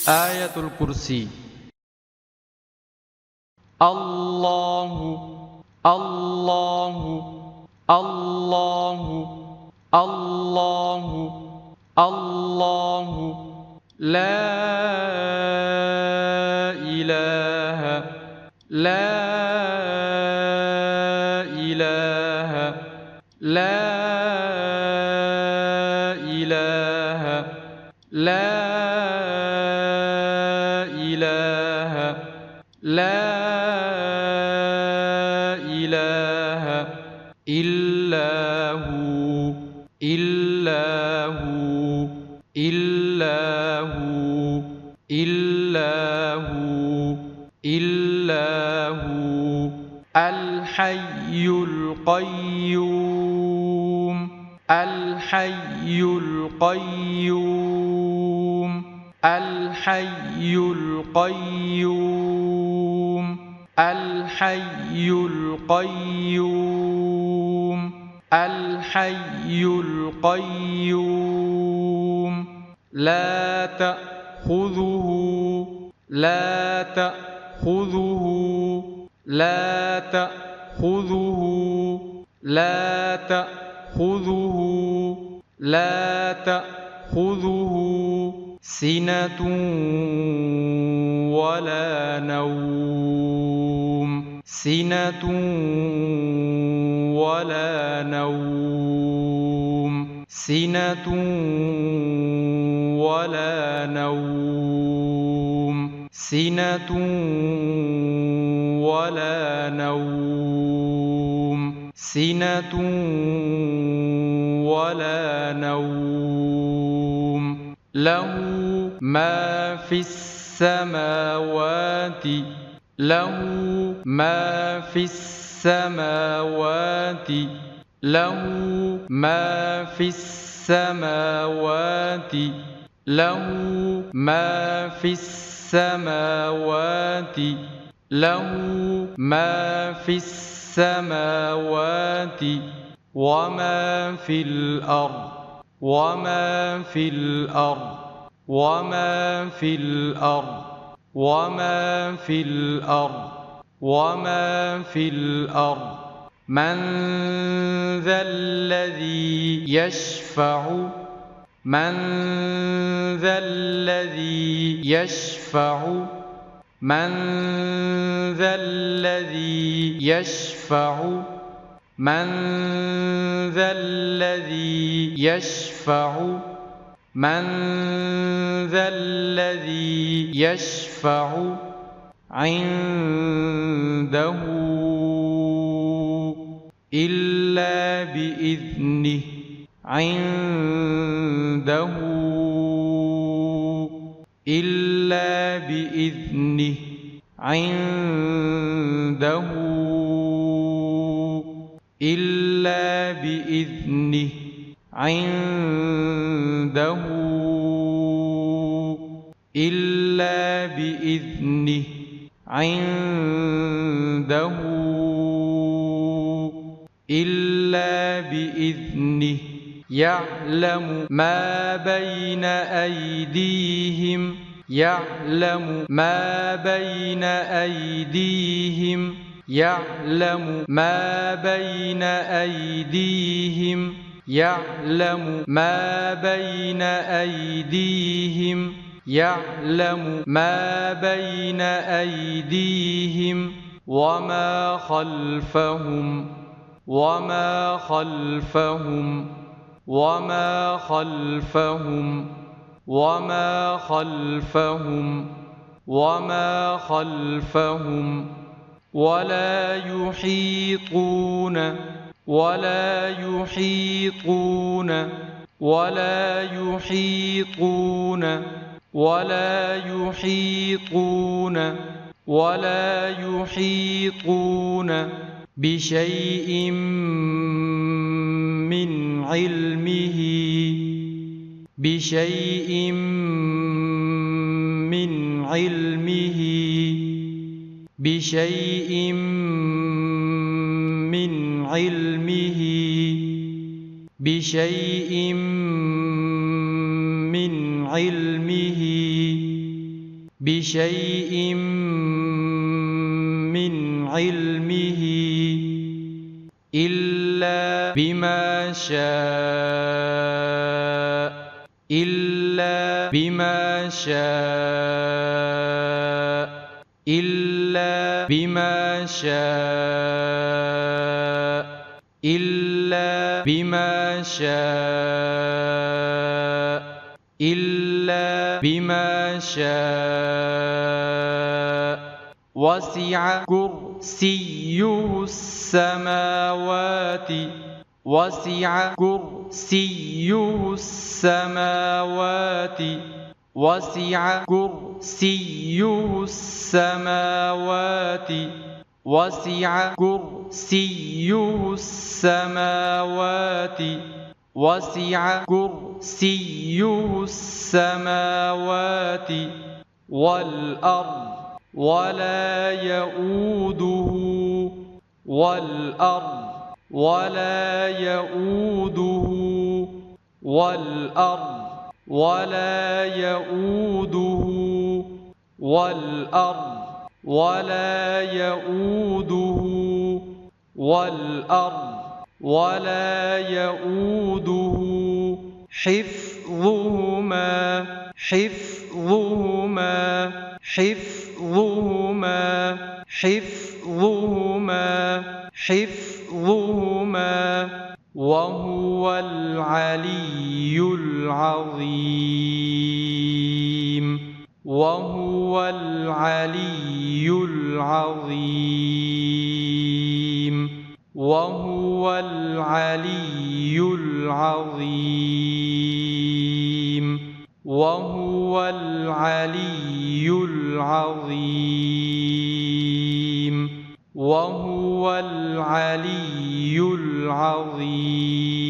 আয়াতুল কুরসি। আল্লাহু আল্লাহু আল্লাহু আল্লাহু আল্লাহু লা ইলাহা লা ইলাহা লা ইলাহা লা ইলাহা লা ইলাহা ইল্লাহু ইল্লাহু ইল্লাহু ইল্লাহু ইল্লাহু আল হাইয়ুল কাইয়্যুম আল হাইয়ুল কাইয়্যুম আল হাইয়ুল কাইয়্যুম আল হাইয়ুল কাইয়্যুম আল হাইয়ুল কাইয়্যুম লা তাখুযুহু লা তাখুযুহু লা তাখুযুহু লা তাখুযুহু লা তাখুযুহু সিনাতুন ওয়ালা নাওম সিনাতুন ওয়ালা নাওম সিনাতুন ওয়ালা নাওম সিনাতুন ওয়ালা নাওম সিনাতুন ওয়ালা নাওম লাহু মা ফিস সামাওয়াতি লাহু মা ফিস সামাওয়াতি লাহু মা ফিস সামাওয়াতি লাহু মা ফিস সামাওয়াতি লাহু মা ফিস সামাওয়াতি ওয়া মা ফিল আরদ ওয়া মা ফিল আরদ ওয়া মা ফিল আরদ ওয়া মা ফিল আরদ ওয়া মা ফিল আরদ من ذا الذي يشفع من ذا الذي يشفع من ذا الذي يشفع من ذا الذي يشفع من ذا الذي يشفع عنده إلا بإذنه عنده إلا بإذنه عنده إلا بإذنه عنده إلا بإذنه عنده إلا بإذنه يعلم ما بين أيديهم يعلم ما بين أيديهم يعلم ما بين أيديهم يعلم ما بين أيديهم يعلم ما بين أيديهم وما خلفهم وما خلفهم وما خلفهم وما خلفهم وما خلفهم ولا يحيطون ولا يحيطون ولا يحيطون ولا يحيطون ولا يحيطون بشيء من علمه بشيء من علمه بشيء من علمه بشيء من علمه بشيء من علمه إلا بما شاء إلا بما شاء إلا بما شاء إلا بما شاء إلا بما شاء وسع كرسيه السماوات وسع كرسيه السماوات وسع كرسيه السماوات وسع كرسيه السماوات وسع كرسيه السماوات والأرض ولا يؤوده والأرض ولا يؤوده والأرض ولا يؤوده والأرض ولا يؤوده والأرض ولا يؤوده حفظهما حفظهما حفظهما حفظهما حفظهما وهو العلي العظيم وهو العلي العظيم وهو العلي العظيم وهو العلي العظيم وهو العلي العظيم